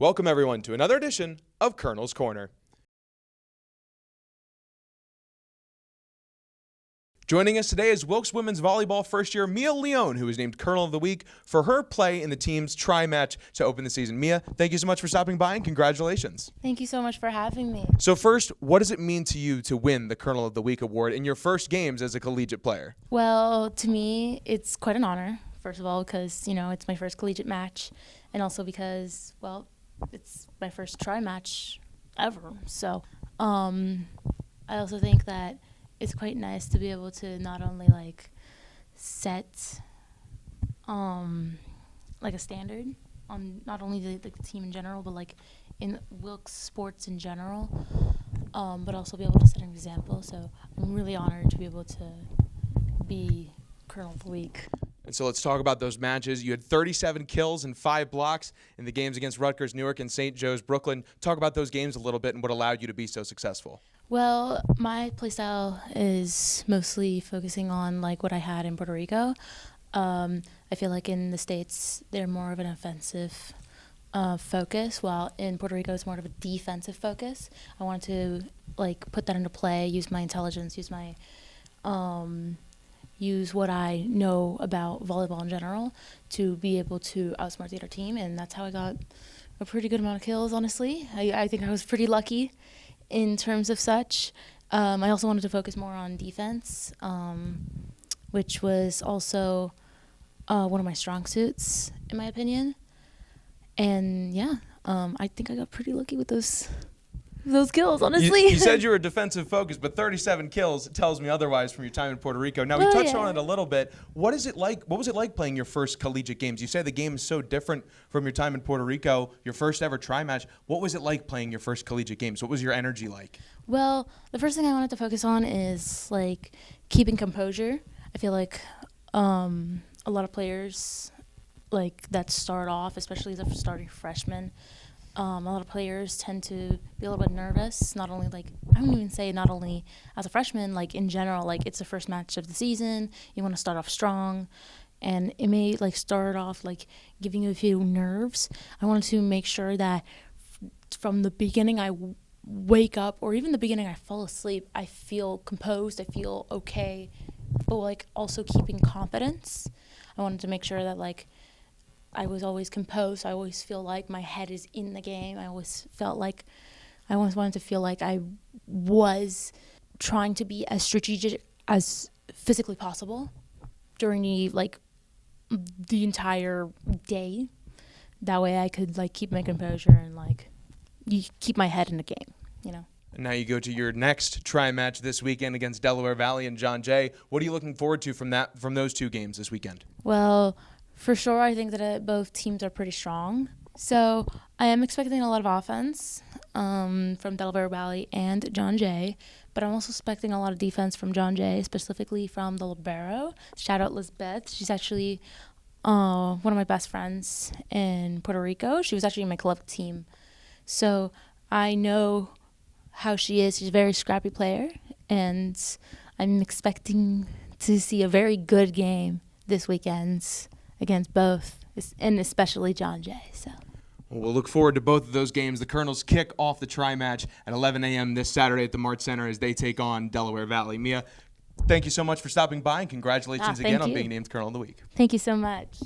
Welcome, everyone, to another edition of Colonel's Corner. Joining us today is Wilkes women's volleyball first-year Mia Leone, who was named Colonel of the Week for her play in the team's tri-match to open the season. Mia, thank you so much for stopping by, and congratulations. Thank you so much for having me. So first, what does it mean to you to win the Colonel of the Week award in your first games as a collegiate player? Well, to me, it's quite an honor, first of all, because, it's my first collegiate match, and also because, it's my first tri-match ever. So I also think that it's quite nice to be able to not only set a standard on not only the team in general, but in Wilkes sports in general, but also be able to set an example. So I'm really honored to be able to be Colonel of the Week. And so let's talk about those matches. You had 37 kills and 5 blocks in the games against Rutgers, Newark, and St. Joe's, Brooklyn. Talk about those games a little bit and what allowed you to be so successful. Well, my playstyle is mostly focusing on what I had in Puerto Rico. I feel like in the States they're more of an offensive focus, while in Puerto Rico it's more of a defensive focus. I wanted to put that into play, use my intelligence, use what I know about volleyball in general to be able to outsmart the other team, and that's how I got a pretty good amount of kills, honestly. I think I was pretty lucky in terms of such. I also wanted to focus more on defense, which was also one of my strong suits, in my opinion. And I think I got pretty lucky with those kills, honestly. You said you were defensive focused, but 37 kills tells me otherwise from your time in Puerto Rico. Now, we touched on it a little bit. What was it like playing your first collegiate games? You say the game is so different from your time in Puerto Rico, your first ever tri-match. What was it like playing your first collegiate games? What was your energy like? Well, the first thing I wanted to focus on is keeping composure. I feel like a lot of players that start off, especially as a starting freshman, a lot of players tend to be a little bit nervous, not only as a freshman, in general, it's the first match of the season, you want to start off strong, and it may start off giving you a few nerves. I wanted to make sure that from the beginning I wake up, or even the beginning I fall asleep, I feel composed, I feel okay, but also keeping confidence. I wanted to make sure that I was always composed. I always feel like my head is in the game. I always wanted to feel like I was trying to be as strategic as physically possible during the entire day. That way I could keep my composure and keep my head in the game, And now you go to your next tri-match this weekend against Delaware Valley and John Jay. What are you looking forward to from those two games this weekend? Well, for sure, I think that both teams are pretty strong. So I am expecting a lot of offense from Delaware Valley and John Jay, but I'm also expecting a lot of defense from John Jay, specifically from the libero. Shout out Lisbeth. She's actually one of my best friends in Puerto Rico. She was actually in my club team. So I know how she is. She's a very scrappy player, and I'm expecting to see a very good game this weekend against both, and especially John Jay. So we'll look forward to both of those games. The Colonels kick off the tri-match at 11 a.m. this Saturday at the Mart Center as they take on Delaware Valley. Mia, thank you so much for stopping by, and congratulations again on being named Colonel of the Week. Thank you so much.